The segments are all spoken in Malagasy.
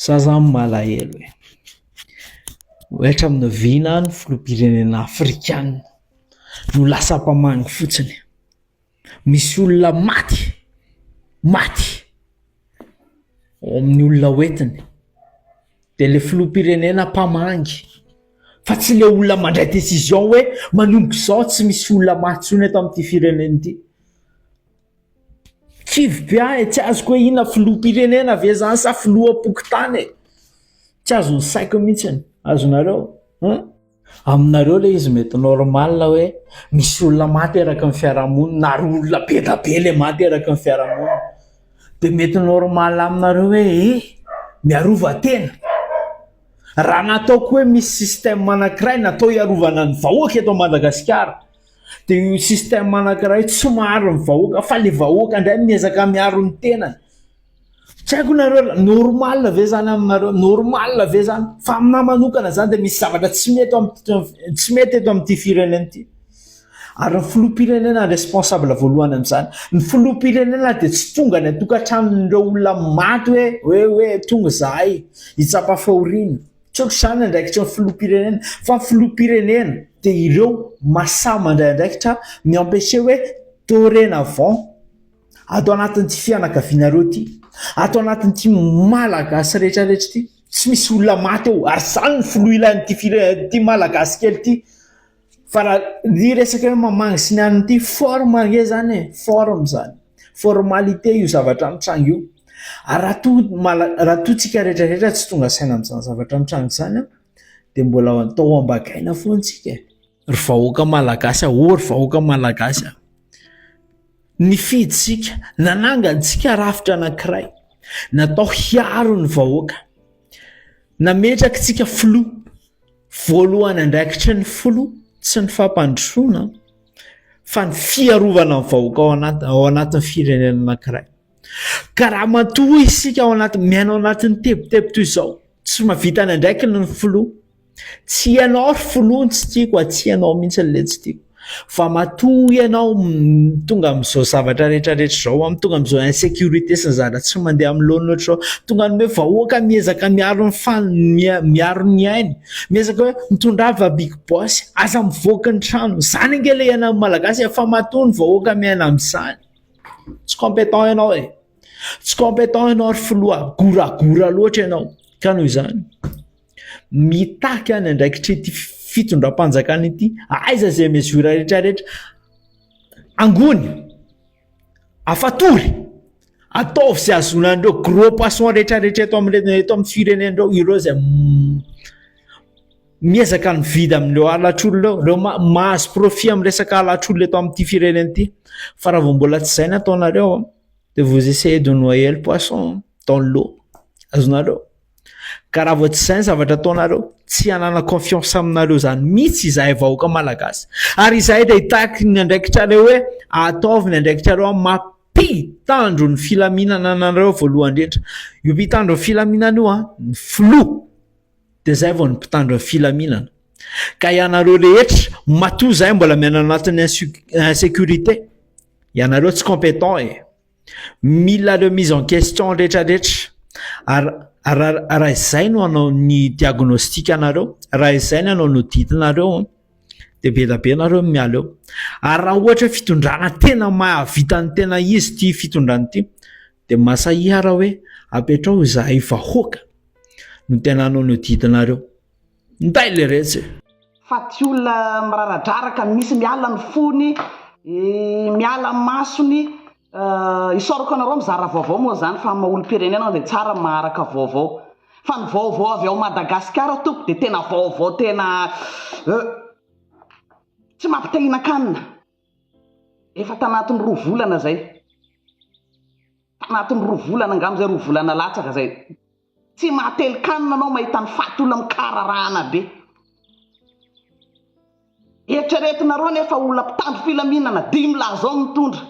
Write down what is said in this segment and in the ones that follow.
Zaza malahelo ohatra amin'ny vina ny filoham-pirenena afrikanina no lasa mpamangy fotsiny. Misy olona maty ao amin'ny olona hoentiny dia le filoham-pirenena mpamangy fa tsy le olona mandray décision hoe manomboka izao tsy misy olona maty intsony eto amin'ity firenena ity. Kivy tsy azoko hoe inona filoham-pirenena ve zany sa filoham-pokotany e? Tsy azony saiko mihitsy. Azonareo aminareo le izy mety normal hoe misy olona maty eraky ny fiarahamonina na ary olona be da be le maty eraky ny fiarahamonina dia mety normal aminareo hoe miarova tena. Raha nataoko hoe misy système anankiray natao hiarovana ny vahoaka eto Madagasikara dia io système anankiray tsy maharo ny vahoaka fa le vahoaka indray miezaka miaro ny tenany. Tsy haiko nareo normal ve zany aminareo? Normal ve zany? Fa aminahy manokana zany dia misy zavatra tsy mety eto amin'ity firenena ity. Ary ny filoham-pirenena responsable voalohany amin'izany. Ny filoham-pirenena dia tsy tonga ny atokantranon'ireo olona maty hoe tonga zahay hitsapa fahoriana. Tsy ohatry izany andraikitra ny filoham-pirenena fa ny filoham-pirenena dia ireo mahasahy mandray andraikitra miampeshe hoe dorénavant ato anatin'ity fianakavianareo ity, ato anatin'ity malagasy rehetrarehetra ity tsy misy olona maty eo. Ary izany ny filoha ilain'ity malagasy kely ity. Fa raha ny resaka hoe mamangy sy ny an'ity forme nge zany e, forme zany, formalité io zavatra mitranga io. Raha toa tsika rehetrarehetra tsy tonga saina amin'izany zavatra mitranga izany dia mbola atao ambagaina foana tsika. Ry vahoaka malagasy ry vahoaka malagasy nifiditsika nanangantsika rafitra anankiray natao hiaro ny vahoaka, nametraka tsika filoha voalohany andraikitra ny filoha tsy ny fampandrosoana fa ny fiarovana ny vahoaka ao anatin'ny firenena anankiray. Ka raha matoa isika miaina ao anatin'ny tebotebo toy izao tsy mahavita ny andraikina ny filoha, tsy ianao filoha tsy tiako, tsy ianao mihitsy le tsy tiako. Fa matoa ianao tonga amin'izao zavatra rehetrarehetra izao, tonga amin'izao insécurité sy ny zavatra tsy mandeha amin'ny laonina ohatr'izao, tonga ny hoe vahoaka miezaka miaro ny ainy, miezaka hoe mitondra vabiky bosy, aza mivoaka ny trano. Izany ange le iana amin'ny malagasy fa matoa ny vahoaka miaina amin'izany. Tsy compétent ianao e. Tsy compétent ianao ary filoha goragora loatra ianao. Ka noho izany mitaky any andraikitra ity fitondram-panjakana ity, aiza izay mesura rehetrarehetra angony afatory ataovy sy azonan'ireo gros poisson rehetrarehetra eto amin'ny firenenareo, ireo izay miezaka mividy amin'ireo halatr'olona ireo mahazo profit amin'ny resaka halatr'olona eto amin'ity firenena ity. Fa raha vao mbola tsy izay ny ataonareo dia vous essayez de noyer le poisson dans l'eau. Azonareo? Ka raha vao tsy izay ny zavatra ataonareo, tsy hanana confiance aminareo zany mihitsy izahay vahoaka malagasy. Ary izahay dia hitaky ny andraikitrareo hoe ataovy ny andraikitrareo mampitandro ny filaminana anareo voalohany indrindra. Io mpitandro ny filaminana io ny filoha dia izay vao ny mpitandro ny filaminana. Ka ianareo rehetra matoa izay mbola miaina anatin'ny insécurité, ianareo tsy compétent e. Mila le mise en question rehetrarehetra. Raha izay no anao ny diagnostika anareo, raha izay no anao ny ditinareo dia be da be nareo miala eo. Ary raha ohatra fitondrana tena mahavita ny tena izy ity fitondrana ity dia masahihara hoe apetrao izahay vahoaka no tena anao ny ditinareo. Nday le retsy. Fa ty olona miraradraraka misy miala ny fony, miala ny masony, isorako anareo mizara vaovao moa zany fa maolo-pirenena dia tsara maharaka vaovao. Fa ny vaovao avy ao Madagasikara toko dia tena vaovao tena tsy mampitahinan-kanina. Efa tanatin'ny 2 volana zay. Tanatin'ny 2 volana angamba zay 2 volana latsaka zay. Tsy mahateli-kanina anao mahita ny fatolona mikararahana be. Eritreretinareo nefa olona mpitandro filaminana 5 laha zao mitondra.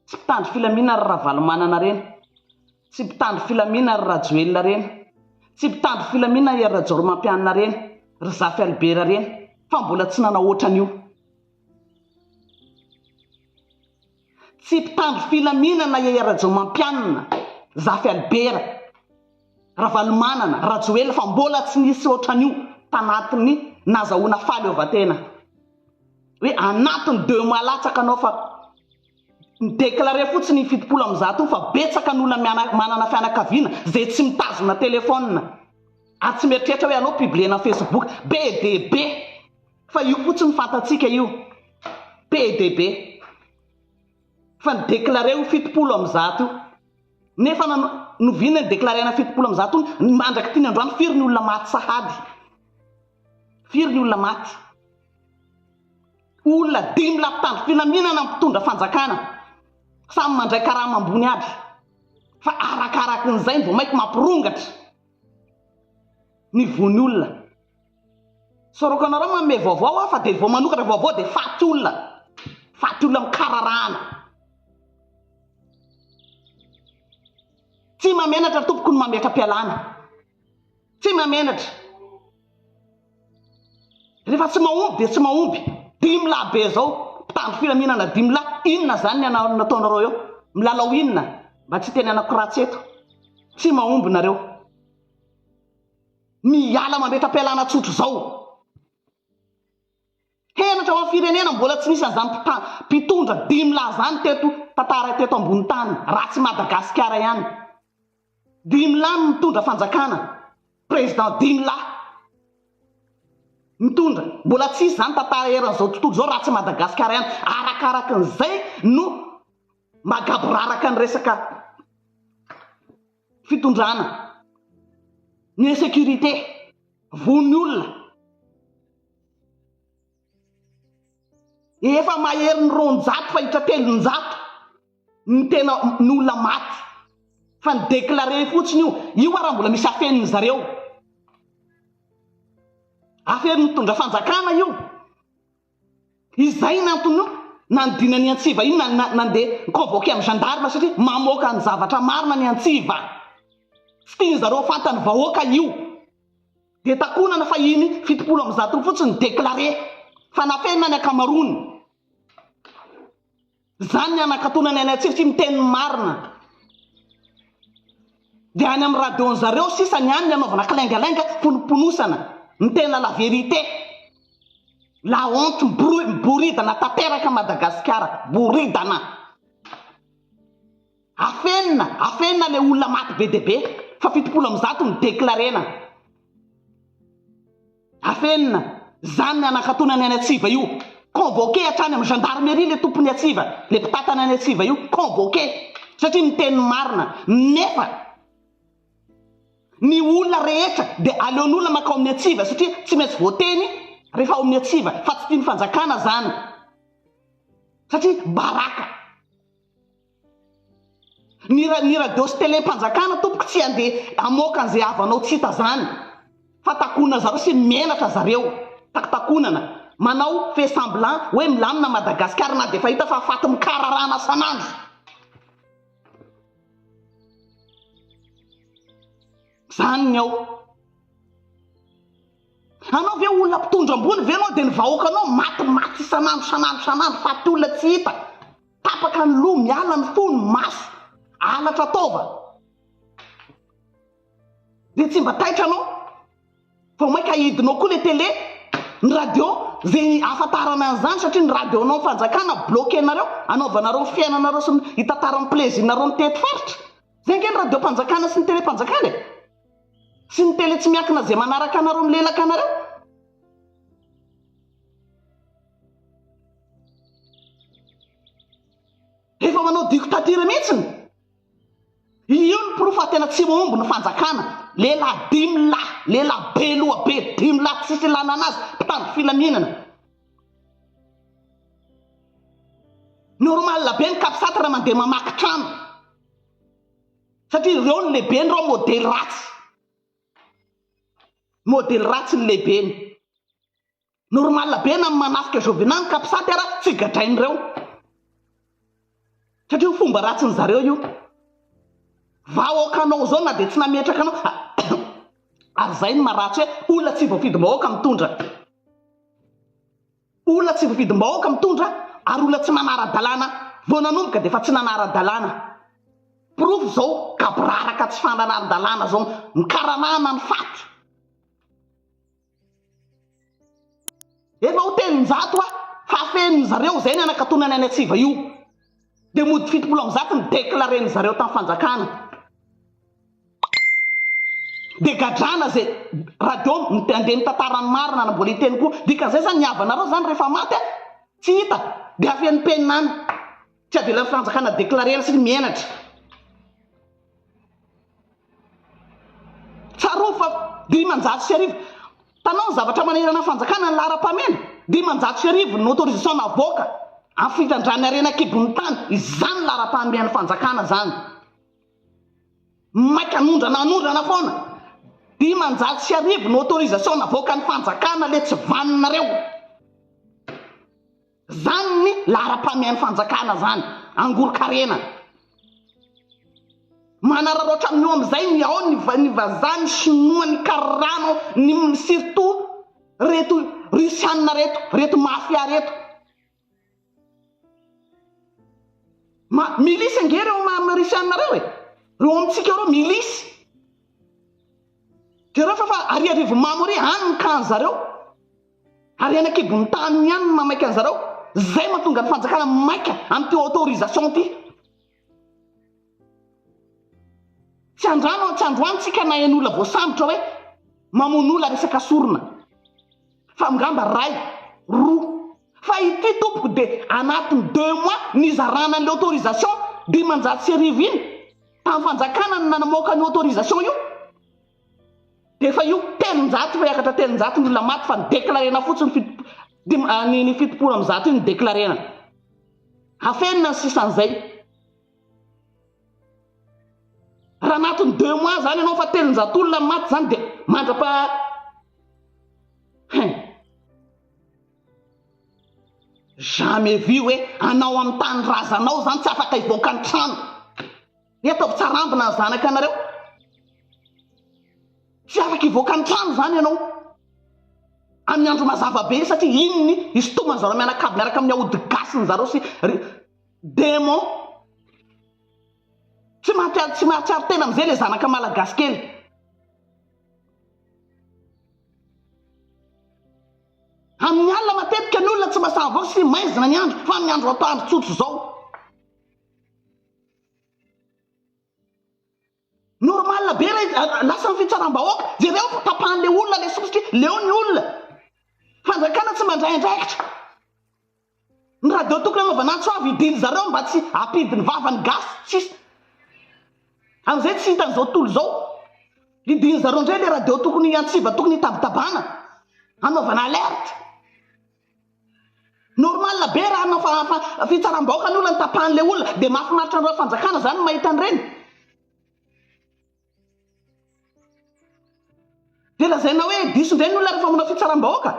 Tsy mpitandro filaminana ry Ravalomanana reny, tsy mpitandro filaminana ry Rajoelina reny, tsy mpitandro filaminana ry Rajoromampianina reny, ry Zafy Albera reny, fa mbola tsy nanao ohatran'io. Tsy mpitandro filaminana ry Rajoromampianina, Zafy Albera, Ravalomanana Rajoelina fa mbola tsy nisy ohatran'io tanatin'ny nazahoana fahaleovan-tena hoe anatiny 2 mois latsaka anao fa déclaré fotsiny 70 am'zato fa betsaka ny olona manana fianakaviana zay tsy mitazona telefônina tsy mieritreritra hoe anao publiena Facebook be de be fa io fotsiny fantatsika io PDB fa ny déclaré ho 70 am'zato nefa novina ny déclaré na 70 am'zato mandraka tiany androany firy ny olona maty sahady firy ny olona maty olona 5 lapitandro filaminana mpitondra fanjakana samy mandray karama ambony aby fa arakarakin'izay vao maiky mampirongatra ny vony olona soroko anareo manome vaovao fa de vao manokatra vaovao de faty olona mikararahana tsy mamenatra tompoko ny mametra-pialana tsy mamenatra rehefa tsy mahomby de tsy mahomby 5 lahy be zao mpitandro filaminana 5 lahy inona zany ny nataonareo eo milalao inona mba tsy teny anakiratsy eto tsy mahomby nareo miala mametra-pialana tsotro zao henatra ho amin'ny firenena mbola tsy nisy an'izany mpitondra 5 lahy zany teto tantara teto ambony tany raha tsy Madagasikara ihany 5 lahy mitondra fanjakana président 5 lahy mitondra mbola tsy isy zany tantara eran'izao tontolo zao raha tsy Madagasikara ihany arakarakin'izay no magaboraraka ny resaka fitondrana ny insécurité vony olona efa mahery ny 200 fa hitra 300 ny tena ny olona maty fa ny déclaré fotsiny io raha mbola misy afeniny zareo afeny mitondra fanjakana io izay nantony nandina ny Antsiva iny nandeha convoqué amin'ny gendarme satria mamoaka ny zavatra marina ny Antsiva tsy tiany zareo fantany vahoaka io de takonana fa iny 70 am'zato fotsiny déclaré fa nafenina ny akamarony zany ny anakatonany any Antsiva tsy miteny marina de any amin'ny radion'ny zareo sisa ny any ny anaovana kilaingalenga ponoponosana ny tena la vérité la honte boridana tanteraka Madagasikara boridana afenina le olona maty be de be fa 70 am'zato ny déclaréna afenina zany ny anakatonany any Antsiva io convoqué hatrany amin'ny gendarmerie le tompony Antsiva le mpitatana any Antsiva io convoqué satria miteny marina nefa ny olona rehetra de aleon'olona makao amin'ny Antsiva satria tsy maintsy voateny rehefa ao amin'ny Antsiva fa tsy tiany fanjakana zany satria baraka ny radio sy télé-mpanjakana tompoko tsy andeha amoaka an'izay avanao tsy hita zany fa takonana zareo sy menatra zareo takonana manao fait semblant hoe milamina Madagasikara na de fahita fa faty mikararana sanandro zany ny ao anao ve olona mpitondra ambony ve anao de ny vahoakanao maty sanandro faty olona tsy hita tapaka ny lo miala ny fo ny maso alatra taova de tsy mba taitra anao fa maika ahidinao koa le télé ny radio zay afatarana an'izany satria ny radio anao fanjakana bloqué nareo anaovanareo fiainanareo sy hitatarany plaisir-nareo ny tety faritra zay nge ny radio mpanjakana sy ny télé mpanjakana sy ny télé tsy miakina zay manaraka anareo milelaka anareo efa manao dictature mihitsiny io ny profa tena tsy mahomby ny fanjakana lehilahy 5 lahy lehilahy be loha be 5 lahy tsisy lana anazy mpitandro filaminana normal be ny kapisatra raha mandeha mamaky trano satria ireo ny lehibeny reo modely ratsy ny lehibeny normal be na manafika Jovenal ny kapisatra ara tsy gadrain'ireo satria fomba ratsy ny zareo io vahoakanao zao na de tsy nametraka anao ary zay ny maratsy hoe olona tsy voafidim-bahoaka mitondra olona tsy voafidim-bahoaka mitondra ary olona tsy manara-dalàna vao nanomboka de fa tsy nanara-dalàna prov zao gabraraka tsy fananarin-dalàna zao mikaranana ny faty efa hotelinjato a fa afeniny zareo zay ny anakatonany any atsiva io de mody 70 ny déclareny zareo tamin'ny fanjakana de gadrana zay radio andeha mitantarany marina na mbola hiteny koa dikan'izay zany niavanareo zany rehefa maty a tsy hita de afen'ny peninany tsy avelan'ny fanjakana déclarena sy ny mienatra tsaro fa 500 tanao ny zavatra manirana fanjakana ny lara-pamena 500 ny autorisation navoaka amin'ny fitrandrany arena kibony tany izany lara-pamen'ny fanjakana zany maika anondrana foana 500 ny autorisation navoaka ny fanjakana le tsy vaninareo zany ny lara-pamen'ny fanjakana zany angoro-karena manararoatra amin'io am'izay ny ao ny vazaha ny sinoa ny karano ny surtout reto rusianina reto mafia reto milisy ange reo rusianina reo reo amitsika reo milisy de reo fa ariarivo mamory any ny kan zareo ary anakibony tany ihany mamaika an'zareo zay mahatonga ny fanjakana maika am'ty autorisation ty tsy androantsika na en'olona voasambotra hoe mamon'olona resaka sorona fa migamba ray roa fa ity tompoko de anatiny 2 mois nizarana ny autorisation 500 iny tamin'ny fanjakana ny nanamoaka ny autorisation io de fa io 300 fa iakatra 300 ny olona maty fa nidéclarena fotsiny ny 70 iny nidéclarena afenina ny sisan'izay raha anatiny 2 mois zany ianao fa 300 olona maty zany de mandrapa jamais vu hoe anao amin'ny tany razanao zany tsy afaka hivoaka ny trano etaovy tsarambina ny zanaka anareo tsy afaka hivoaka ny trano zany ianao amin'ny andro mazava be satria inony isotomany zareo mianakavy miaraka amin'ny aody gasiny zareo sy démon tsy mahatsiaro tena am'izay le zanaka malagasy kely amin'ny alina matetika ny olona tsy masava avao sy maizina ny andro fa amin'ny andro atoandro tsotso zao normal be lasa ny fitsaram-bahoaka jereo tapahan'le olona le sosotry leo ny olona fanjakana tsy mandraindraikitra ny radio tokony anaovanantso avy idiny zareo mba tsy apidiny vavany gasy tsisy am'izay tsy hitan'izao tontolo zao idiny zareo ndray le radio tokony antsiva tokony hitabitabana anaovana alerte normal be raha anao fa fitsaram-bahoaka ny olona ny tapahan'le olona de mahafinaritra an'ireo fanjakana zany mahita an'ireny de lazaina hoe diso indray ny olona rehefa manao fitsaram-bahoaka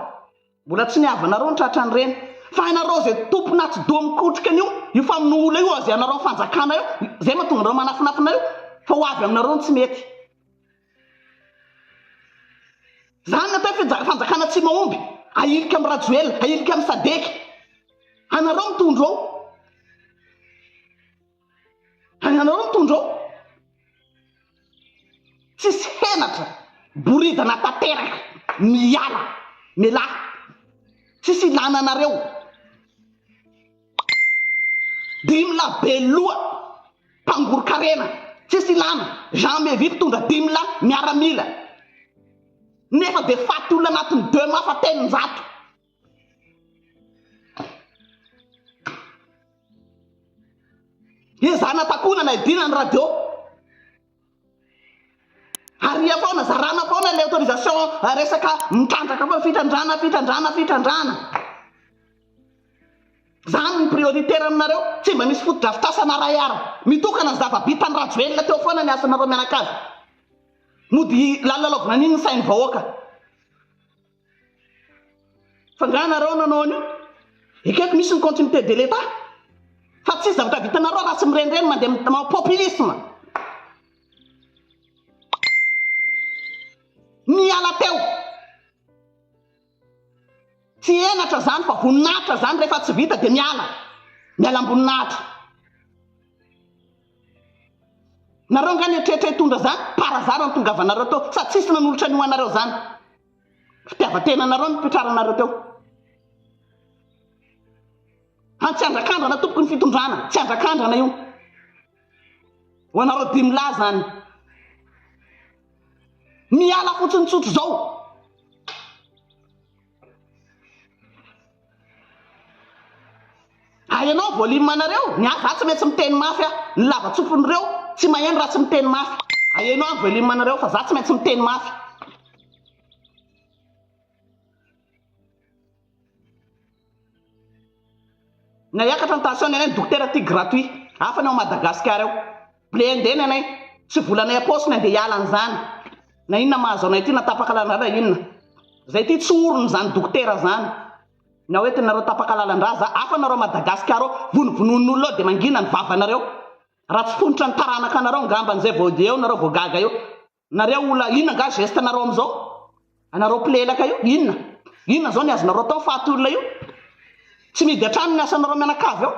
mbola tsy niavanareo ny tratra an'ireny fa ianareo zay tompona tsy do mikotrika an'io io fa amin'ny olona io azy ianareo fanjakana io zay mahatonga anareo manafinafina io fa ho avy aminareo ny tsy mety zany natao hoe fanjakana tsy mahomby ailika amin'ny rajoely ailika amin'ny sadeky anareo mitondro tsisy henatra boridana tanteraka miala melahy tsisy ilana anareo 10 lahy be loha mpangoro-karena tsisy ilana jamais vu mpitondra 10 lahy miaramila nefa de faty olona anatiny 2 mois fa 300 izana takonana idina ny radio aria foana zarana foana le autorisation resaka mitrandraka fa fitrandrana zany ny prioritaire aminareo tsy mba misy fotodrafitasana rayara mitokana ny zava-bitany rajoelona teo foana ny asanareo mianakazy mody lalalaovina an'iny ny sainy vahoaka fanganareo nanao an'io ekeko misy ny continuité de l'état fa tsy zavatra vitanareo raha tsy mirenireny mandeha ma populisme miala teo tsy enatra zany fa voninahitra zany rehefa tsy vita de miala amboninahitra nareo ngany etretra hitondra zany parazara ny tongavanareo teo sady tsisy nanolotra ny hoanareo zany fitiavatena nareo nipetraranareo teo tsy andrakandrana tompoko ny fitondrana tsy andrakandrana io ho anareo dimilà zany miala fotsiny tsotro zao ianao voalimanareo ny aza tsy maintsy miteny mafy ny lava-tsofon'ireo tsy maheno raha tsy miteny mafy ianao any voalimanareo fa za tsy maintsy miteny mafy na iakatra ny tension anay dokotera ty gratuit afany ao Madagasikara eo blendeny anay tsy volanay aposiny andeha hiala an'izany na inona mahazo anay ty natapakalalandraha inona zay ty tsy orony zany dokotera zany na hoe tenareo tapakalalandraha za afa nareo Madagasikara ao vononon'olona ao dia mangina ny vavanareo raha tsy fonitra ny taranaka anareo ngamban'izay vao eo nareo vao gaga eo nareo ola inona nga geste nareo am'izao anareo plelaka io inona zao ny azonareo tao faty olona io tsy midy atrano ny asanareo mianakavy eo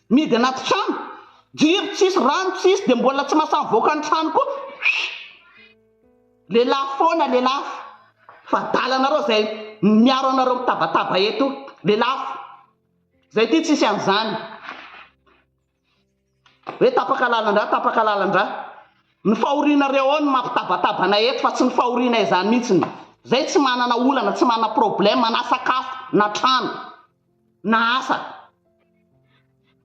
midy anaty trano jiro tsisy rano tsisy dia mbola tsy masamy voaka ny trano koa lehilahy foana lehilahy fa dalanareo zay miaro anareo mitabataba eto lehilahy zay ty tsisy an'izany hoe tapakalalandra ny fahorianareo ao ny mampitabatabana eto fa tsy ny fahoriana izany mihitsiny zay tsy manana olana tsy manana problème na sakafo na trano na asa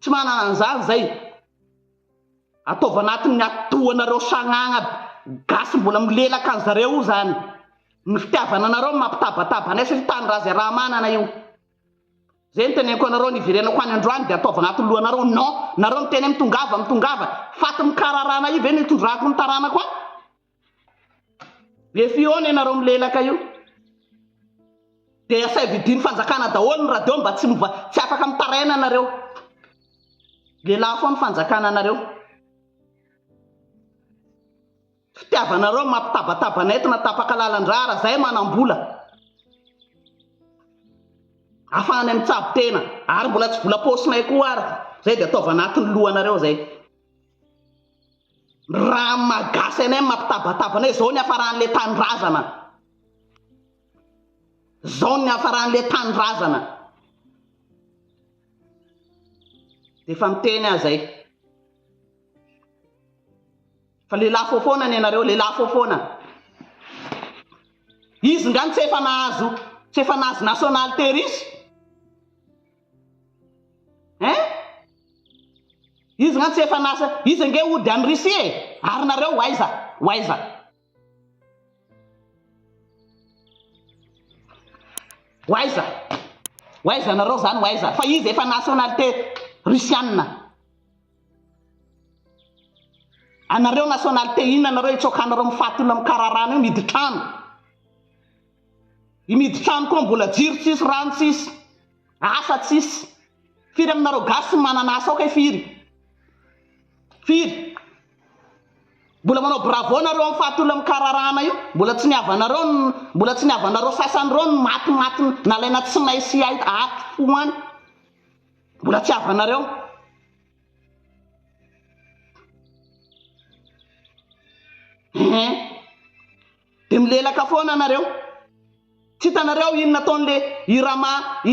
tsy manana an'izany zay ataova anatin'ny atohanareo sagnagna gasy mbola milelaka an'zareo io zany ny fitiavana anareo mampitabatabana sy tany raha zay raha manana io zay ny teneniko anareo ny ivirenako any androany dia ataova anatin'ny lohanareo non nareo miteny mitongava faty mikararana io ve ny itondrako ny tarana koa efiona ianareo milelaka io dia asay vidiny fanjakana daholo ny radio mba tsy afaka mitaraina anareo lehilahy foa ny fanjakana anareo fitiavanareo mampitabatabana eto natapakalalandrara zay manambola afahany mitsabo tena ary mbola tsy vola posinay koa ary zay dia ataova anatin'ny lohanareo zay raha magasy anay mampitabatabana zao ny afaran'le tanindrazana zao ny afaran'le tanindrazana dia efa miteny azay fa lehilahy fofoana ny anareo lehilahy fofoana izy ngany tsy efa nahazo nationalité risy izy ngany tsy efa nasa izy nge ody any Russie ary nareo waiza nareo zany waiza fa izy efa nationalité russienne anareo nationalité inona nareo itsokanareo mifaty olona mikararana io midy trano imidy trano koa mbola jiro tsisy rano tsisy asa tsisy firy aminareo gasy manana asa ao firy mbola manao bravo nareo mifaty olona mikararana io mbola tsy niavanareo sasan'ireo ny maty nalaina tsy maisy aty foany mbola tsy avanareo dia milelaka foana anareo tsy hitanareo ino nataon'le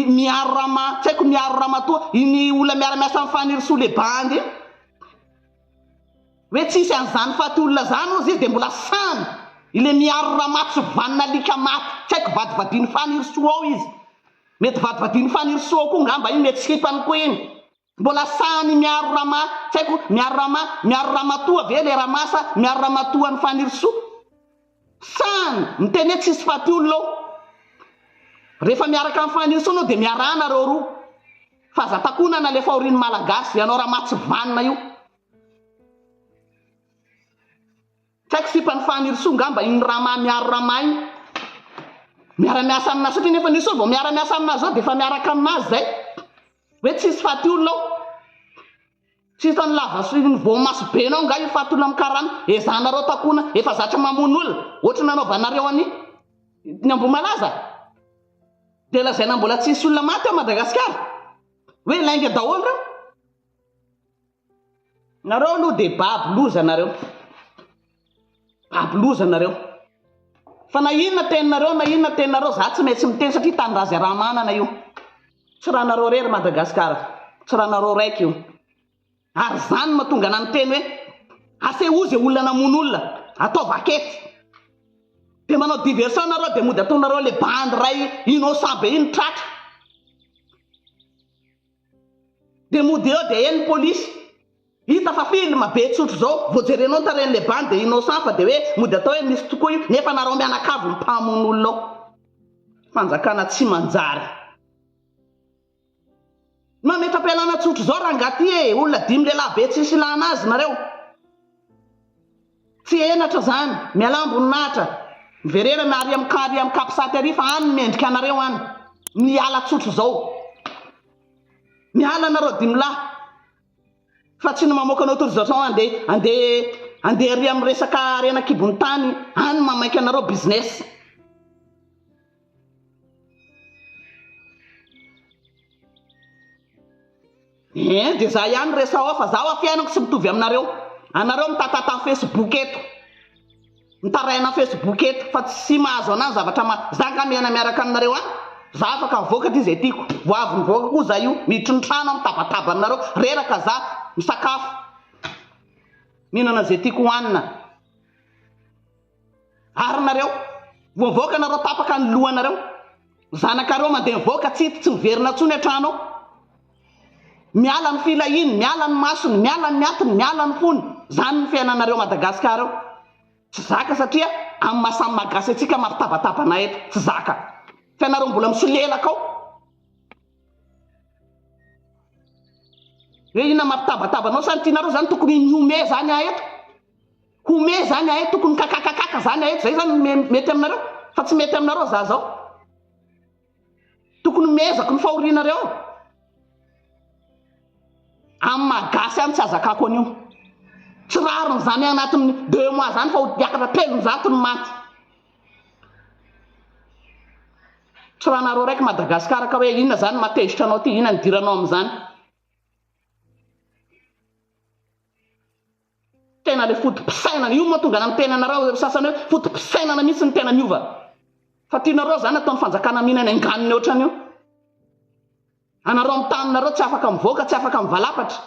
miaro rama tsy haiko miaro rama toa iny olona miara-miasa mifaniry soa le bandy hoe tsisy an'izany faty olona zany ozy izy dia mbola sany ile miaro rama tsy vanina lika maty tsy haiko vadivadiny faniry soa ao izy mety vadivadiny faniry soa koa ngamba iny mety skipany koa iny mbola sany miaro rama tsy haiko miaro rama toa ve le ramasa miaro rama toa ny faniry soa sany miteny hoe tsisy faty olona ao rehefa miaraka amin'ny faniry soa anao dia miarana reo roa fa zatakonana le fahoriny malagasy ianao rama tsy vanina io tsy haiko sipany faniry soa ngamba iny rama miaro rama iny miara-miasa aminazy satria nefa nisy olo vao miara-miasa aminazy zao dia efa miaraka aminazy zay hoe tsisy faty olona ao tsisy tany lava ny voamasobenao nga io faty olona mikarana ezanareo takona efa zatra mamono olona ohatra nanaovanareo ny Ambohimalaza dia lazaina mbola tsisy olona maty ao Madagasikara hoe lainga daholo reo nareo aloha dia babyloza nareo, babyloza nareo. Fa na inona teninareo na inona teninareo za tsy maintsy miteny satria tanindra raha manana io. Tsy raha nareo rery Madagasikara, tsy raha nareo raiky io. Ary zany mahatonga na niteny hoe ase ozy olona namono olona atao vakety, dia manao diversion nareo dia mody ataonareo le bandy ray innocent be iny tratra, dia mody eo dia eny polisy hita fa film be tsotro zao voajerenao taren'le bandy dia innocent fa dia hoe mody atao hoe misy tokoa io nefa nareo mianakavy ny mpamono olona ao. Fanjakana tsy manjary mametra-pialana tsotro zao raha ngaty olona 5 lehilahy be tsisy ilana azy nareo, tsy enatra zany mialambony nahatra miverena miary amin'ny kapisaty ary fa any mendrika anareo any miala tsotro zao, miala nareo 5 lahy fa tsy ny mamoaka anao autorisation andeha ary amin'ny resaka rena kibony tany any mamaika anareo business. Dia za ihany resa ao fa zaho afiainako tsy mitovy aminareo. Anareo mitatata Facebook eto, mitaraina Facebook eto fa tsy mahazo anazy zavatra zaka miaraka aminareo any. Za afaka mivoaka ty izay tiako, voavy mivoaka koa za io miditry ny trano mitabataba aminareo reraka za misakafo mihinana izay tiako hohanina. Ary nareo voavoaka nareo tapaka ny lohanareo, zanakareo mandeha mivoaka tsy miverina ntsony an-trano ao, miala ny filahiny, miala ny masony, miala ny atiny, miala ny fony. Zany ny fiainanareo Madagasikara ao. Tsy zaka satria amin'ny mahasamy malagasy antsika mampitabatabana eto, tsy zaka. Fianareo mbola misolelaka ao. Hoe inona mampitabatabana sany tianareo zany tokony home zany eto. Home zany eto, tokony kakakakaka zany eto. Zay zany mety aminareo, fa tsy mety aminareo za zao. Tokony mezaka ny fahorianareo. Amin'ny malagasy any tsy azakako an'io. Tsy rariny zany anatin'ny 2 mois zany fa diakatra 300 ny maty. Tsy raha nareo raiky Madagasikara ka hoe inona zany matezitra anao ty, inona ny diranao amin'izany. Tena le fotom-pisainana io mahatonga ny tena anareo sasany hoe fotom-pisainana mihitsy ny tena miova. Fa tianareo zany ataon'ny fanjakana mihinana anganiny ohatran'io. Anareo amin'ny taninareo tsy afaka mivoaka, tsy afaka mivalapatra.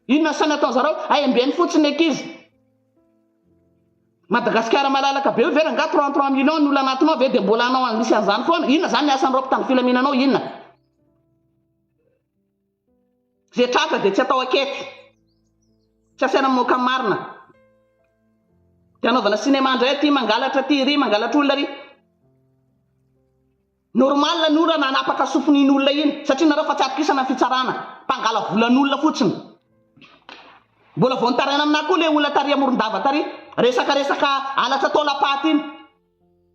Inona sany ataon'zareo aimbeny fotsiny ankizy. Madagasikara malalaka be vera nga 33 millions ny olona anatinao ve dia mbola anao anisy an'izany foana. Inona zany niasan'ireo mpitandro filaminanao inona? Zay tratra dia tsy atao akety, tsy asaina mamoaka marina. Dia anaovana sinema indray ty mangalatra ty ry, mangalatra olona ry. Normal ny olona nanapaka sofin'iny olona iny satria nareo fa tsy atokisana fitsarana, mpangala volan'olona fotsiny. Mbola vao nitaraina aminahy koa le olona tary Morondava tary, resaka alatra tao lapaty iny.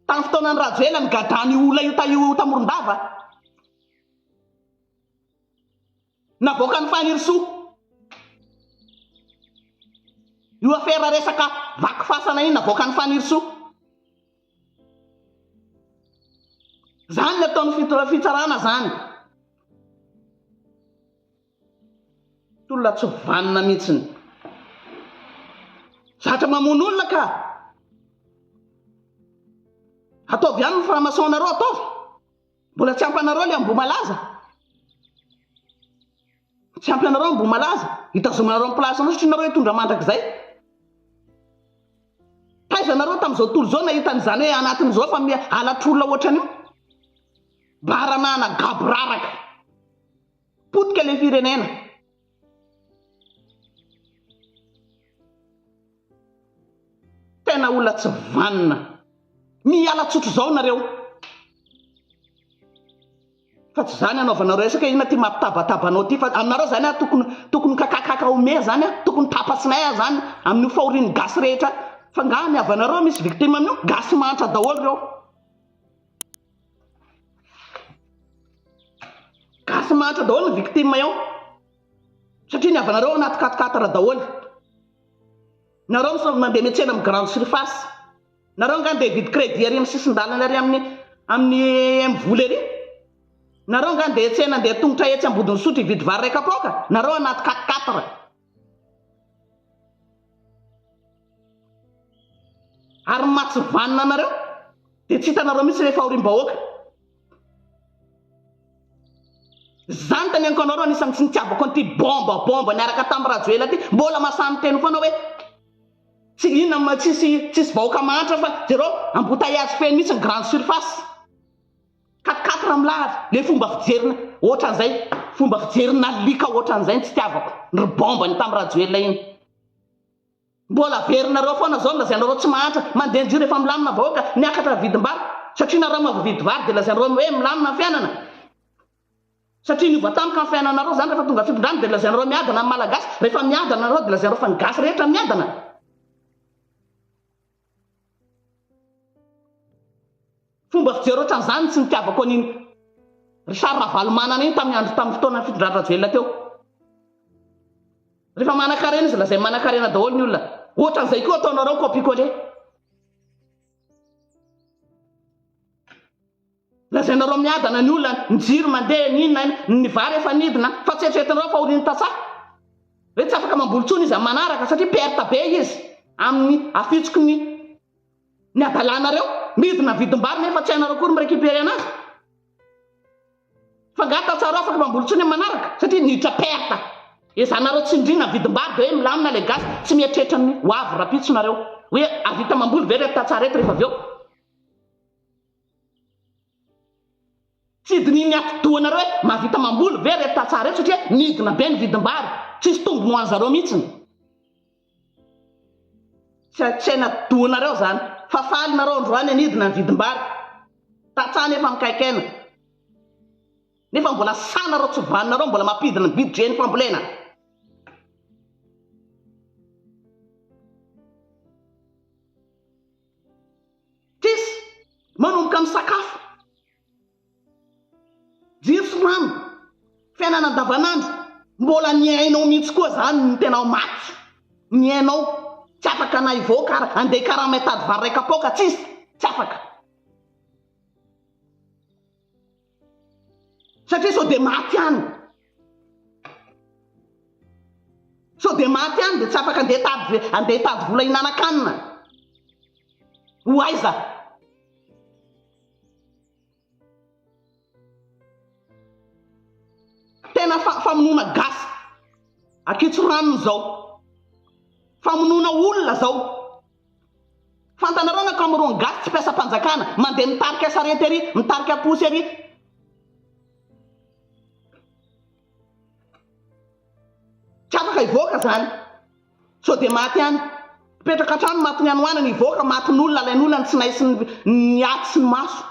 Tamin'ny fotoana ny Rajoelina nigadany olona io ta Morondava. Navoaka ny fanirisoa. Io afera resaka vaky fasana iny navoaka ny fanirisoa. Zany ny ataon'ny fitsarana zany. Olona tsy vanina mihitsiny. Zatra mamono olona ka. Ataovy ihany ny framason-nareo ataovy. Mbola tsy ampanareo le Ambohimalaza. Tsy ampanareo Ambohimalaza. Hitazomanareo amin'ny plasanao satria nareo hitondra mandrakizay. Taizanareo tamin'izao tontolo izao nahita an'izany hoe anatin'izao fa alatr'olona ohatran'io. Baranana gaboraraka. Potika le firenena. Tena olona tsy vanina. Miala tsotro zao nareo. Fa tsy zany anaovanareo resaka inona ty mampitabatabanaao ty fa aminareo zany tokony kakakaka ome zany tokony tapatsinay zany amin'ny fahorian'ny gasy rehetra. Fa nga ny avanareo misy victime amin'io gasy mantra daholo reo. Gasy mantra daholo ny victime eo. Satria ny avanareo anaty 4x4 daholo. Nareo mandeha miantsena amin'ny grande surface. Nareo nga ndeha vidy crédit ary amin'ny sisin-dalana ary amin'ny vola ary. Nareo nga ndeha tsena ndeha tongotra etsy ambodiny sotro hividy vary raika paoka. Nareo anaty 4x4. ary matsy vanina anareo dia tsy hitanareo mihitsy rehefa aorim-bahoaka. Zany tany anko anareo anisan'ny tsy nitiavako an'ity bombabomba niaraka tamin'ny rajoela ty, mbola masamy teny foana hoe tsy inona tsisy vahoaka mahantra fa jereo embouteillage feno mihitsy ny grande surface 4 milahatra. Le fomba fijerina ohatran'izay, fomba fijerina lika ohatran'izay ny tsy tiavako ny bomba ny tamin'ny rajoela iny. Mbola averinareo foana zao lazainareo tsy mahantra mandeha jiro rehefa milamina vahoaka niakatra vidim-bary satria nareo mavavidy vary dia lazainareo hoe milamina fiainana. Satria niova tamika ny fiainanareo zany rehefa tonga fitondrana dia lazainareo miadana amin'ny malagasy, rehefa miadana nareo dia lazainareo fa ny gasy rehetra miadana. Fomba fijery ohatran'izany tsy nitiavako an'iny Richard Ravalomanana iny tamin'ny fotoana fitondrana rajoelina teo. Rehefa manan-karena izy lazay manan-karena daholo ny olona. Ohatran'izay koa ataonareo copier-coller. Lazainareo miadana ny olona ny jiro mandeha n'inona ny vary efa nidina fa tsy eritreretinareo fa oriny tantsaha. Hoe tsy afaka mambolontsony izy amin'ny manaraka satria perte be izy amin'ny afitsoko ny adalanareo. Midina vidim-bary nefa tsy hainareo kory mirécupérer anazy. Fa ngata tsara afaka mambolontsony amin'ny manaraka satria niditra perte. Ezanareo tsy indrina vidim-bary dia hoe milamina le gasy tsy mieritreritra ny hoavy rapitsonareo hoe avita mamboly ve rehefa tsara eto rehefa avy eo. Tsy dininy atidohanareo hoe mahavita mamboly ve rehefa tsara eto satria nidina be ny vidim-bary, tsisy tombony ho an'zareo mihitsiny. Tsy haina atidohanareo zany fa falinareo androany anidina ny vidim-bary tatsana efa mikaikaina nefa mbola sanareo tsy vaninareo mbola mampidina ny budget ny fambolena. Tsisy manomboka amin'ny sakafo, jiro sy rano, fiainana andavanandro mbola niainao mihitsy koa zany ny tenao maty, niainao tsy afaka na hivoaka andeha karama mitady vary raika poka tsisy, tsy afaka. Satria sao dia maty any. Sao dia maty any dia tsy afaka andeha hitady vola hinana-kanina. Ho aiza? Tena famonoana gasy akitso ranony zao. Famonoana olona zao. Fantanareo na kamerony gasy tsy piasa mpanjakana mandeha mitarika sarety ery, mitarika posy ery. Tsy afaka hivoaka zany. Sao dia maty any. Petraka trano maty ny anoanany hivoaka, maty n'olona, alain'olona ny tsinaisy ny aty sy ny maso.